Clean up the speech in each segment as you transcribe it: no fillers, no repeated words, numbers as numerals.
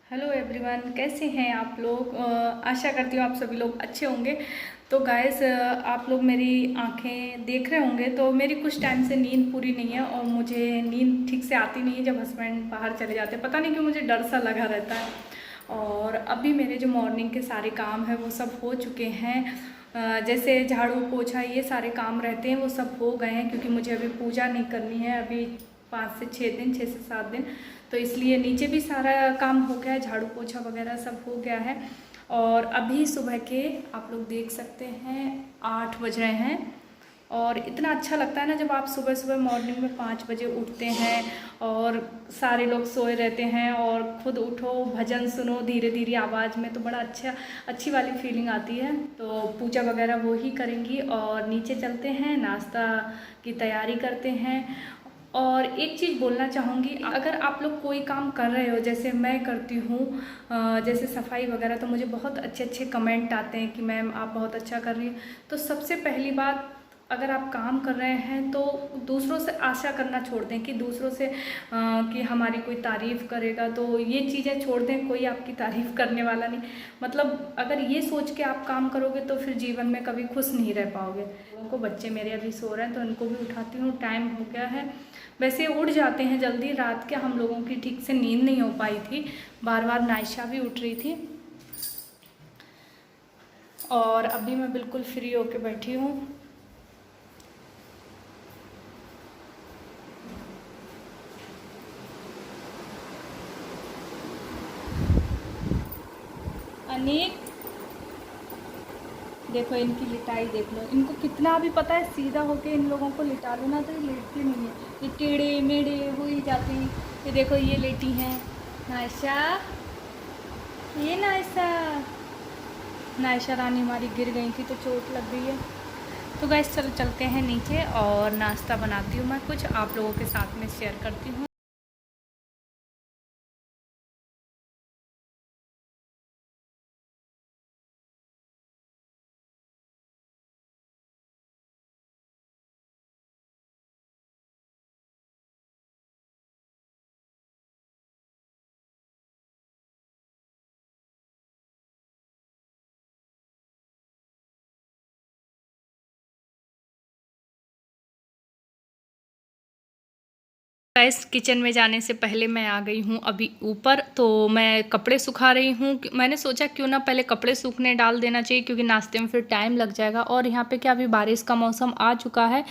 Hello everyone, कैसे हैं आप लोग। आशा करती हूँ आप सभी लोग अच्छे होंगे। तो गाइस, आप लोग मेरी आंखें देख रहे होंगे तो मेरी कुछ टाइम से नींद पूरी नहीं है और मुझे नींद ठीक से आती नहीं है जब हस्बैंड बाहर चले जाते हैं। पता नहीं क्यों मुझे डर सा लगा रहता है। और अभी मेरे जो मॉर्निंग के सारे काम हैं वो सब हो चुके हैं। जैसे झाड़ू पोछा ये सारे काम रहते हैं वो सब हो गए हैं, क्योंकि मुझे अभी पूजा नहीं करनी है अभी 5 से 6 दिन, 6 से 7 दिन। तो इसलिए नीचे भी सारा काम हो गया है, झाड़ू पोछा वगैरह सब हो गया है। और अभी सुबह के आप लोग देख सकते हैं 8 बज रहे हैं। और इतना अच्छा लगता है ना जब आप सुबह सुबह मॉर्निंग में 5 बजे उठते हैं और सारे लोग सोए रहते हैं और खुद उठो, भजन सुनो धीरे धीरे आवाज़ में, तो बड़ा अच्छी वाली फीलिंग आती है। तो पूजा वगैरह वो ही करेंगी और नीचे चलते हैं, नाश्ता की तैयारी करते हैं। और एक चीज़ बोलना चाहूँगी, अगर आप लोग कोई काम कर रहे हो जैसे मैं करती हूँ, जैसे सफाई वगैरह, तो मुझे बहुत अच्छे अच्छे कमेंट आते हैं कि मैम आप बहुत अच्छा कर रही हैं। तो सबसे पहली बात, अगर आप काम कर रहे हैं तो दूसरों से आशा करना छोड़ दें कि दूसरों से कि हमारी कोई तारीफ़ करेगा, तो ये चीज़ें छोड़ दें। कोई आपकी तारीफ़ करने वाला नहीं। मतलब अगर ये सोच के आप काम करोगे तो फिर जीवन में कभी खुश नहीं रह पाओगे। उनको बच्चे मेरे अभी सो रहे हैं तो इनको भी उठाती हूँ, टाइम हो गया है। वैसे उठ जाते हैं जल्दी, रात के हम लोगों की ठीक से नींद नहीं हो पाई थी, बार बार नायशा भी उठ रही थी। और अभी मैं बिल्कुल फ्री होके बैठी हूँ। अनिक, देखो इनकी लिटाई देख लो, इनको कितना भी पता है सीधा होके इन लोगों को लिटा लो ना तो ये लेटती नहीं है, ये टेढ़े मेढ़े हो ही जाते हैं। ये देखो ये लेटी हैं। नायशा, ये नायशा, नायशा रानी हमारी गिर गई थी तो चोट लग गई है। तो गैस चलो चलते हैं नीचे और नाश्ता बनाती हूँ, मैं कुछ आप लोगों के साथ में शेयर करती हूँ। गैस किचन में जाने से पहले मैं आ गई हूँ अभी ऊपर। तो मैं कपड़े सुखा रही हूँ। मैंने सोचा क्यों ना पहले कपड़े सूखने डाल देना चाहिए, क्योंकि नाश्ते में फिर टाइम लग जाएगा। और यहाँ पे क्या अभी बारिश का मौसम आ चुका है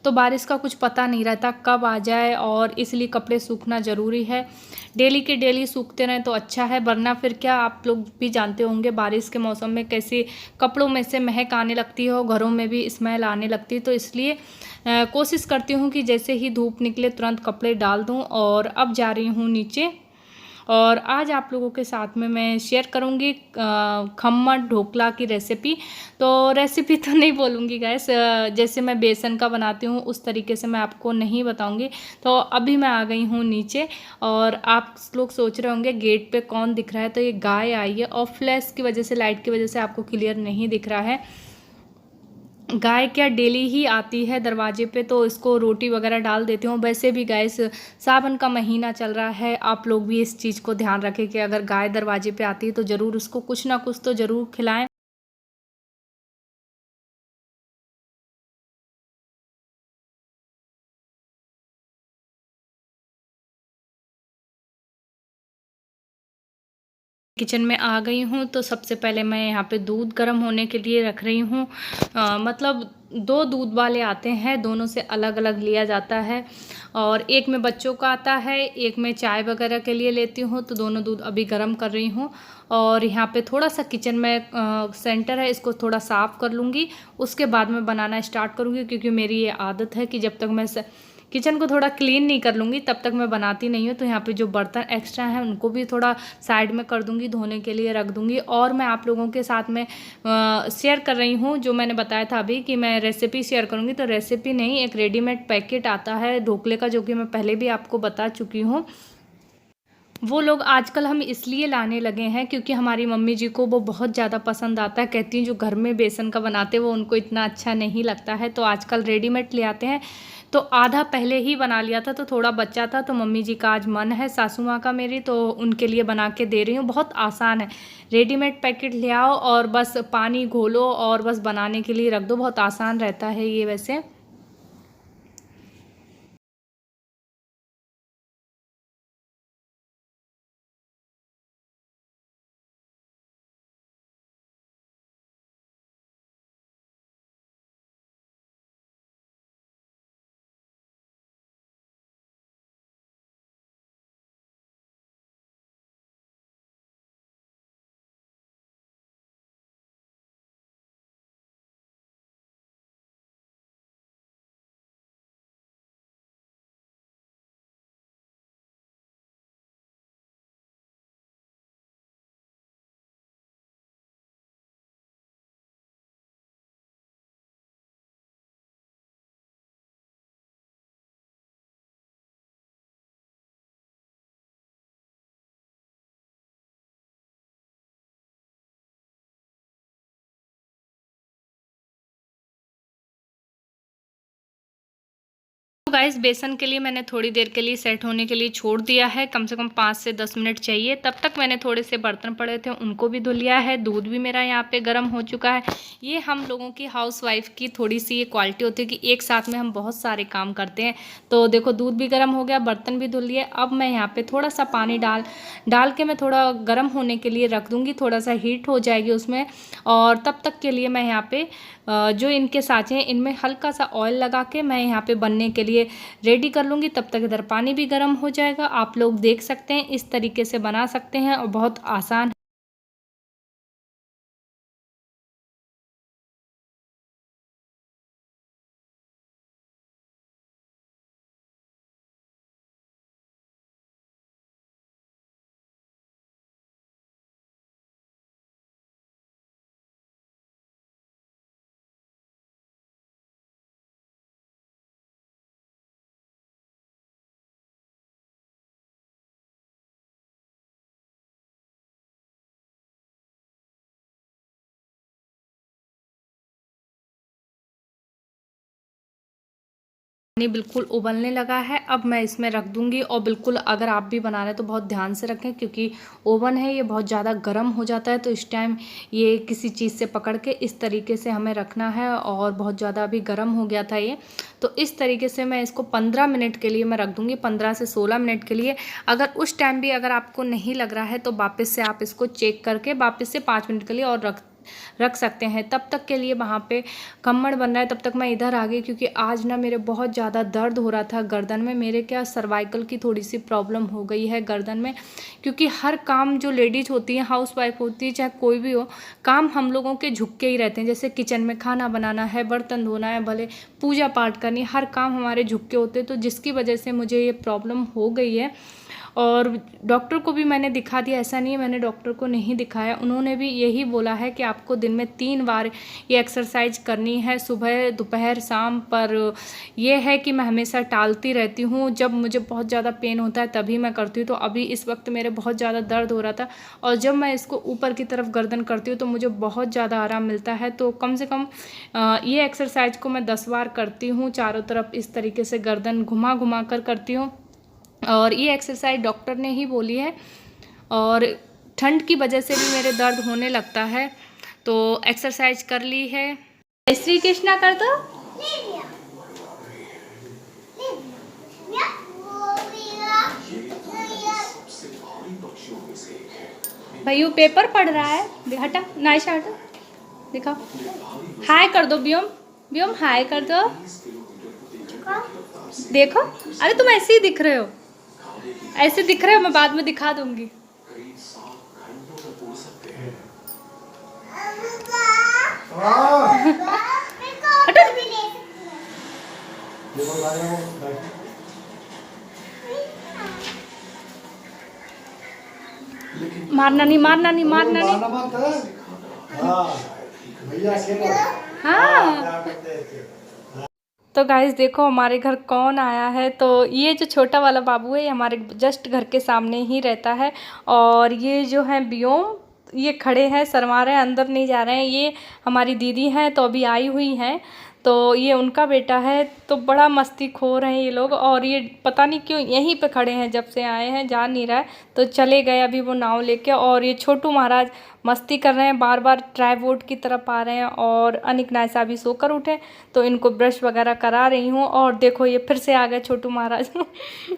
तो बारिश का कुछ पता नहीं रहता कब आ जाए, और इसलिए कपड़े सूखना ज़रूरी है। डेली के डेली सूखते रहें तो अच्छा है, वरना फिर क्या, आप लोग भी जानते होंगे बारिश के मौसम में कैसे कपड़ों में से महक आने लगती है और घरों में भी स्मेल आने लगती है। तो इसलिए कोशिश करती हूँ कि जैसे ही धूप निकले तुरंत कपड़े डाल दूँ। और अब जा रही हूँ नीचे, और आज आप लोगों के साथ में मैं शेयर करूँगी खम्मन ढोकला की रेसिपी। तो रेसिपी तो नहीं बोलूँगी गैस, जैसे मैं बेसन का बनाती हूँ उस तरीके से मैं आपको नहीं बताऊँगी। तो अभी मैं आ गई हूँ नीचे, और आप लोग सोच रहे होंगे गेट पे कौन दिख रहा है, तो ये गाय आई है और फ्लैश की वजह से, लाइट की वजह से आपको क्लियर नहीं दिख रहा है। गाय क्या डेली ही आती है दरवाजे पे, तो इसको रोटी वगैरह डाल देती हूँ। वैसे भी गाय सावन का महीना चल रहा है, आप लोग भी इस चीज़ को ध्यान रखें कि अगर गाय दरवाजे पे आती है तो ज़रूर उसको कुछ ना कुछ तो ज़रूर खिलाएं। किचन में आ गई हूँ तो सबसे पहले मैं यहाँ पे दूध गर्म होने के लिए रख रही हूँ। मतलब 2 दूध वाले आते हैं, दोनों से अलग अलग लिया जाता है। और एक में बच्चों का आता है, एक में चाय वगैरह के लिए लेती हूँ। तो दोनों दूध अभी गर्म कर रही हूँ। और यहाँ पे थोड़ा सा किचन में सेंटर है, इसको थोड़ा साफ़ कर लूँगी, उसके बाद मैं बनाना स्टार्ट करूँगी। क्योंकि मेरी ये आदत है कि जब तक मैं किचन को थोड़ा क्लीन नहीं कर लूँगी तब तक मैं बनाती नहीं हूँ। तो यहाँ पे जो बर्तन एक्स्ट्रा हैं उनको भी थोड़ा साइड में कर दूँगी, धोने के लिए रख दूँगी। और मैं आप लोगों के साथ में शेयर कर रही हूँ, जो मैंने बताया था अभी कि मैं रेसिपी शेयर करूँगी, तो रेसिपी नहीं, एक रेडीमेड पैकेट आता है ढोकले का, जो कि मैं पहले भी आपको बता चुकी हूँ। वो लोग आजकल हम इसलिए लाने लगे हैं क्योंकि हमारी मम्मी जी को वो बहुत ज़्यादा पसंद आता है। कहती हैं जो घर में बेसन का बनाते हैं वो उनको इतना अच्छा नहीं लगता है, तो आजकल रेडीमेड ले आते हैं। तो आधा पहले ही बना लिया था तो थोड़ा बचा था, तो मम्मी जी का आज मन है, सासू माँ का मेरी, तो उनके लिए बना के दे रही हूँ। बहुत आसान है, रेडीमेड पैकेट ले आओ और बस पानी घोलो और बस बनाने के लिए रख दो, बहुत आसान रहता है ये वैसे। तो गाइस बेसन के लिए मैंने थोड़ी देर के लिए सेट होने के लिए छोड़ दिया है, कम से कम 5 से 10 मिनट चाहिए। तब तक मैंने थोड़े से बर्तन पड़े थे उनको भी धुल लिया है, दूध भी मेरा यहाँ पे गर्म हो चुका है। ये हम लोगों की हाउसवाइफ की थोड़ी सी ये क्वालिटी होती है कि एक साथ में हम बहुत सारे काम करते हैं। तो देखो दूध भी गर्म हो गया, बर्तन भी धुल लिए। अब मैं यहाँ पे थोड़ा सा पानी डाल के मैं थोड़ा गर्म होने के लिए रख दूँगी, थोड़ा सा हीट हो जाएगी उसमें। और तब तक के लिए मैं यहाँ पे जो इनके साँचे हैं इनमें हल्का सा ऑयल लगा के मैं यहाँ पे बनने के लिए रेडी कर लूँगी। तब तक इधर पानी भी गर्म हो जाएगा। आप लोग देख सकते हैं इस तरीके से बना सकते हैं और बहुत आसान। पानी बिल्कुल उबलने लगा है, अब मैं इसमें रख दूंगी। और बिल्कुल अगर आप भी बना रहे हैं तो बहुत ध्यान से रखें क्योंकि ओवन है ये बहुत ज़्यादा गर्म हो जाता है, तो इस टाइम ये किसी चीज़ से पकड़ के इस तरीके से हमें रखना है। और बहुत ज़्यादा अभी गर्म हो गया था ये, तो इस तरीके से मैं इसको 15 मिनट के लिए मैं रख दूंगी, 15 से 16 मिनट के लिए। अगर उस टाइम भी अगर आपको नहीं लग रहा है तो वापस से आप इसको चेक करके वापस से 5 मिनट के लिए और रख सकते हैं। तब तक के लिए वहाँ पे खम्मड़ बन रहा है, तब तक मैं इधर आ गई क्योंकि आज ना मेरे बहुत ज़्यादा दर्द हो रहा था गर्दन में। मेरे क्या सर्वाइकल की थोड़ी सी प्रॉब्लम हो गई है गर्दन में, क्योंकि हर काम जो लेडीज होती है, हाउस वाइफ होती है, चाहे कोई भी हो, काम हम लोगों के झुक के ही रहते हैं। जैसे किचन में खाना बनाना है, बर्तन धोना है, भले पूजा पाठ करनी, हर काम हमारे झुक के होते हैं। तो जिसकी वजह से मुझे ये प्रॉब्लम हो गई है। और डॉक्टर को भी मैंने दिखा दिया, ऐसा नहीं है मैंने डॉक्टर को नहीं दिखाया, उन्होंने भी यही बोला है कि आपको दिन में 3 बार ये एक्सरसाइज करनी है, सुबह दोपहर शाम। पर ये है कि मैं हमेशा टालती रहती हूँ, जब मुझे बहुत ज़्यादा पेन होता है तभी मैं करती हूँ। तो अभी इस वक्त मेरे बहुत ज़्यादा दर्द हो रहा था और जब मैं इसको ऊपर की तरफ गर्दन करती हूँ तो मुझे बहुत ज़्यादा आराम मिलता है। तो कम से कम ये एक्सरसाइज को मैं 10 बार करती हूँ, चारों तरफ इस तरीके से गर्दन घुमा घुमा कर करती हूँ। और ये एक्सरसाइज डॉक्टर ने ही बोली है। और ठंड की वजह से भी मेरे दर्द होने लगता है, तो एक्सरसाइज कर ली है। श्री कृष्णा कर दो। भैया पेपर पढ़ रहा है, हटा नाइशा हटा, दिखाओ। हाय कर दो व्योम, व्योम हाय कर दो। देखो, अरे तुम ऐसे ही दिख रहे हो, ऐसे दिख रहे हो, मैं बाद में दिखा दूंगी। मारना नहीं, मारना नहीं, मारना नहीं। हाँ, तो गाइस देखो हमारे घर कौन आया है। तो ये जो छोटा वाला बाबू है ये हमारे जस्ट घर के सामने ही रहता है। और ये जो है बियोम, ये खड़े हैं, शर्मा रहे हैं, अंदर नहीं जा रहे हैं। ये हमारी दीदी हैं तो अभी आई हुई हैं, तो ये उनका बेटा है। तो बड़ा मस्तीखोर हैं ये लोग, और ये पता नहीं क्यों यहीं पे खड़े हैं, जब से आए हैं जा नहीं रहा है। तो चले गए अभी वो नाव लेके। और ये छोटू महाराज मस्ती कर रहे हैं, बार बार ट्राई बोट की तरफ आ रहे हैं। और अनिक नायसा भी सोकर उठे तो इनको ब्रश वगैरह करा रही हूँ। और देखो ये फिर से आ गए छोटू महाराज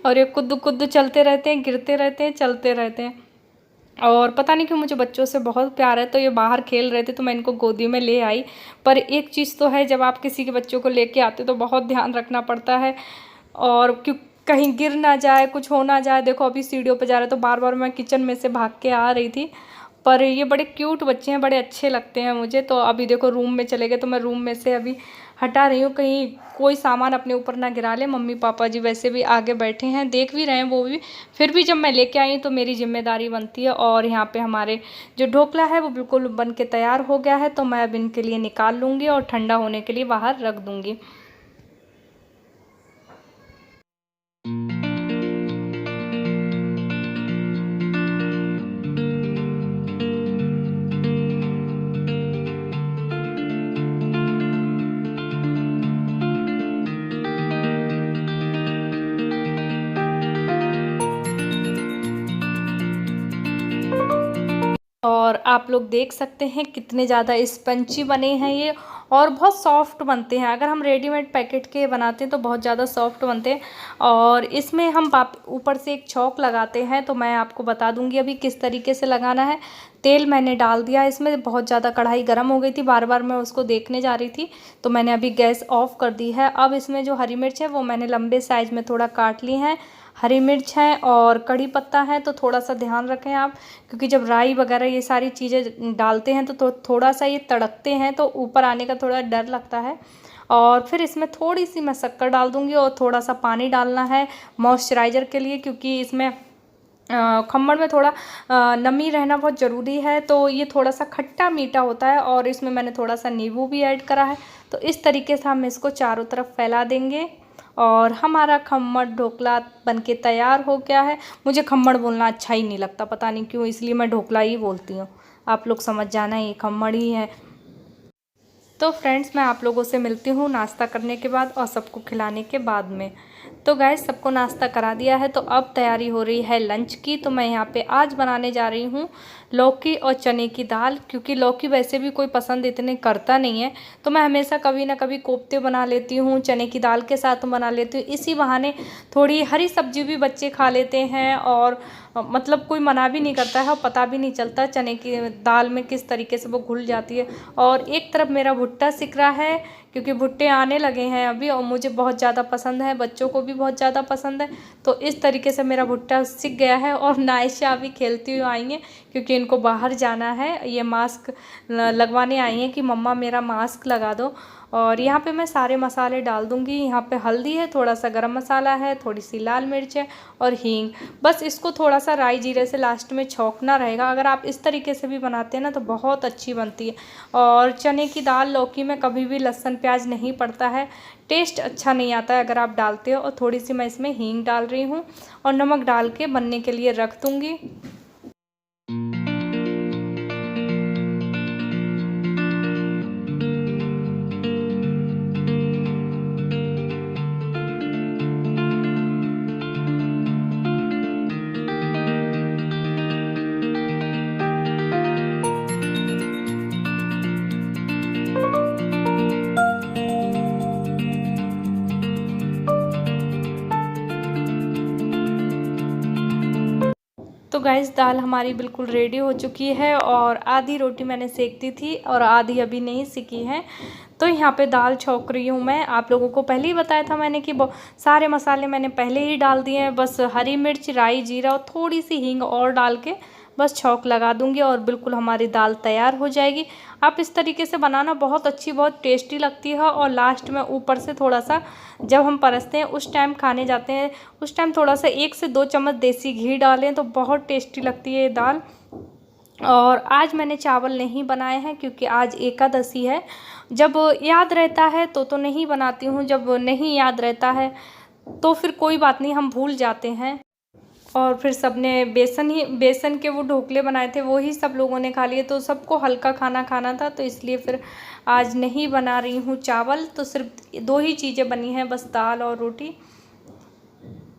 और ये कुद्दू कुद्दू चलते रहते हैं, गिरते रहते हैं, चलते रहते हैं। और पता नहीं क्यों मुझे बच्चों से बहुत प्यार है। तो ये बाहर खेल रहे थे तो मैं इनको गोदी में ले आई। पर एक चीज़ तो है, जब आप किसी के बच्चों को लेके आते तो बहुत ध्यान रखना पड़ता है, और क्यों कहीं गिर ना जाए, कुछ हो ना जाए। देखो अभी सीढ़ियों पे जा रहे तो बार बार मैं किचन में से भाग के आ रही थी। पर ये बड़े क्यूट बच्चे हैं, बड़े अच्छे लगते हैं मुझे। तो अभी देखो रूम में चले गए, तो मैं रूम में से अभी हटा रही हूँ, कहीं कोई सामान अपने ऊपर ना गिरा ले। मम्मी पापा जी वैसे भी आगे बैठे हैं, देख भी रहे हैं वो भी। फिर भी जब मैं लेके आई तो मेरी जिम्मेदारी बनती है। और यहाँ पे हमारे जो ढोकला है वो बिल्कुल बन के तैयार हो गया है। तो मैं अब इनके लिए निकाल लूँगी और ठंडा होने के लिए बाहर रख दूँगी। और आप लोग देख सकते हैं कितने ज़्यादा स्पंची बने हैं ये, और बहुत सॉफ्ट बनते हैं। अगर हम रेडीमेड पैकेट के बनाते हैं तो बहुत ज़्यादा सॉफ्ट बनते हैं। और इसमें हम ऊपर से एक छौंक लगाते हैं, तो मैं आपको बता दूंगी अभी किस तरीके से लगाना है। तेल मैंने डाल दिया इसमें, बहुत ज़्यादा कढ़ाई गर्म हो गई थी, बार बार मैं उसको देखने जा रही थी, तो मैंने अभी गैस ऑफ कर दी है। अब इसमें जो हरी मिर्च है वो मैंने लंबे साइज़ में थोड़ा काट ली है। हरी मिर्च है और कड़ी पत्ता है, तो थोड़ा सा ध्यान रखें आप, क्योंकि जब राई वगैरह ये सारी चीज़ें डालते हैं तो थोड़ा सा ये तड़कते हैं, तो ऊपर आने का थोड़ा डर लगता है। और फिर इसमें थोड़ी सी मैं शक्कर डाल दूँगी, और थोड़ा सा पानी डालना है मॉइस्चराइज़र के लिए, क्योंकि इसमें खम्मड़ में थोड़ा नमी रहना बहुत ज़रूरी है। तो ये थोड़ा सा खट्टा मीठा होता है, और इसमें मैंने थोड़ा सा नींबू भी ऐड करा है। तो इस तरीके से हम इसको चारों तरफ फैला देंगे, और हमारा खम्मड़ ढोकला बनके तैयार हो गया है। मुझे खम्मड़ बोलना अच्छा ही नहीं लगता, पता नहीं क्यों, इसलिए मैं ढोकला ही बोलती हूँ। आप लोग समझ जाना ये खम्मड़ ही है। तो फ्रेंड्स मैं आप लोगों से मिलती हूँ नाश्ता करने के बाद और सबको खिलाने के बाद में। तो गाइस सबको नाश्ता करा दिया है, तो अब तैयारी हो रही है लंच की। तो मैं यहाँ पे आज बनाने जा रही हूँ लौकी और चने की दाल, क्योंकि लौकी वैसे भी कोई पसंद इतने करता नहीं है। तो मैं हमेशा कभी ना कभी कोफ्ते बना लेती हूँ, चने की दाल के साथ बना लेती हूँ। इसी बहाने थोड़ी हरी सब्जी भी बच्चे खा लेते हैं, और मतलब कोई मना भी नहीं करता है, और पता भी नहीं चलता चने की दाल में किस तरीके से वो घुल जाती है। और एक तरफ मेरा भुट्टा सिक रहा है, क्योंकि भुट्टे आने लगे हैं अभी, और मुझे बहुत ज़्यादा पसंद है, बच्चों को भी बहुत ज़्यादा पसंद है। तो इस तरीके से मेरा भुट्टा सिक गया है। और नायशा अभी खेलती हुई आई हैं, क्योंकि इनको बाहर जाना है, ये मास्क लगवाने आई हैं कि मम्मा मेरा मास्क लगा दो। और यहाँ पे मैं सारे मसाले डाल दूँगी। यहाँ पे हल्दी है, थोड़ा सा गरम मसाला है, थोड़ी सी लाल मिर्च है और हींग। बस इसको थोड़ा सा राई जीरे से लास्ट में छौंकना रहेगा। अगर आप इस तरीके से भी बनाते हैं ना तो बहुत अच्छी बनती है। और चने की दाल लौकी में कभी भी लहसुन प्याज नहीं पड़ता है, टेस्ट अच्छा नहीं आता है अगर आप डालते हो। और थोड़ी सी मैं इसमें हींग डाल रही हूँ, और नमक डाल के बनने के लिए रख दूँगी। तो गाइस दाल हमारी बिल्कुल रेडी हो चुकी है, और आधी रोटी मैंने सेक दी थी और आधी अभी नहीं सिकी है। तो यहाँ पे दाल छौंक रही हूँ मैं। आप लोगों को पहले ही बताया था मैंने कि सारे मसाले मैंने पहले ही डाल दिए हैं। बस हरी मिर्च, राई, जीरा और थोड़ी सी हींग और डाल के बस छौंक लगा दूंगी, और बिल्कुल हमारी दाल तैयार हो जाएगी। आप इस तरीके से बनाना, बहुत अच्छी, बहुत टेस्टी लगती है। और लास्ट में ऊपर से थोड़ा सा, जब हम परसते हैं उस टाइम, खाने जाते हैं उस टाइम, थोड़ा सा 1 से 2 चम्मच देसी घी डालें तो बहुत टेस्टी लगती है ये दाल। और आज मैंने चावल नहीं बनाए हैं क्योंकि आज एकादशी है। जब याद रहता है तो नहीं बनाती हूँ, जब नहीं याद रहता है तो फिर कोई बात नहीं, हम भूल जाते हैं। और फिर सबने बेसन के वो ढोकले बनाए थे, वो ही सब लोगों ने खा लिए, तो सबको हल्का खाना खाना था, तो इसलिए फिर आज नहीं बना रही हूँ चावल। तो सिर्फ 2 ही चीज़ें बनी हैं, बस दाल और रोटी।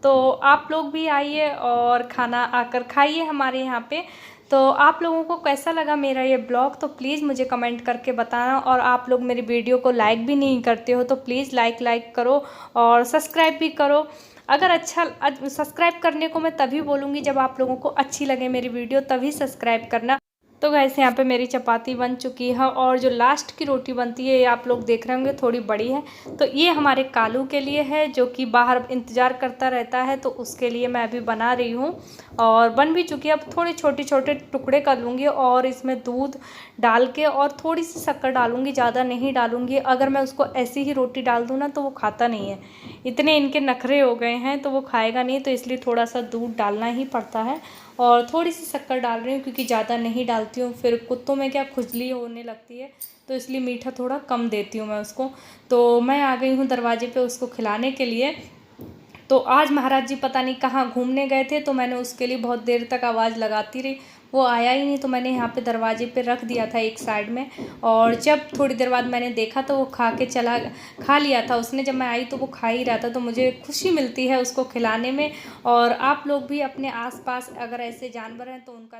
तो आप लोग भी आइए और खाना आकर खाइए हमारे यहाँ पे। तो आप लोगों को कैसा लगा मेरा ये ब्लॉग, तो प्लीज़ मुझे कमेंट करके बताना। और आप लोग मेरी वीडियो को लाइक भी नहीं करते हो तो प्लीज़ लाइक करो और सब्सक्राइब भी करो। अगर सब्सक्राइब करने को मैं तभी बोलूँगी जब आप लोगों को अच्छी लगे मेरी वीडियो, तभी सब्सक्राइब करना। तो गाइस यहाँ पे मेरी चपाती बन चुकी है और जो लास्ट की रोटी बनती है ये आप लोग देख रहे होंगे थोड़ी बड़ी है, तो ये हमारे कालू के लिए है जो कि बाहर इंतज़ार करता रहता है, तो उसके लिए मैं अभी बना रही हूँ। और बन भी चुकी है, अब थोड़े छोटे छोटे टुकड़े कर लूँगी और इसमें दूध डाल के और थोड़ी सी शक्कर डालूँगी, ज़्यादा नहीं डालूँगी। अगर मैं उसको ऐसी ही रोटी डाल दूँ ना तो वो खाता नहीं है, इतने इनके नखरे हो गए हैं, तो वो खाएगा नहीं, तो इसलिए थोड़ा सा दूध डालना ही पड़ता है। और थोड़ी सी शक्कर डाल रही हूँ क्योंकि ज़्यादा नहीं डालती हूँ, फिर कुत्तों में क्या खुजली होने लगती है, तो इसलिए मीठा थोड़ा कम देती हूँ मैं उसको। तो मैं आ गई हूँ दरवाजे पे उसको खिलाने के लिए। तो आज महाराज जी पता नहीं कहाँ घूमने गए थे, तो मैंने उसके लिए बहुत देर तक आवाज़ लगाती रही, वो आया ही नहीं, तो मैंने यहाँ पे दरवाजे पे रख दिया था एक साइड में। और जब थोड़ी देर बाद मैंने देखा तो वो खा लिया था उसने, जब मैं आई तो वो खा ही रहा था, तो मुझे खुशी मिलती है उसको खिलाने में। और आप लोग भी अपने आसपास अगर ऐसे जानवर हैं तो उनका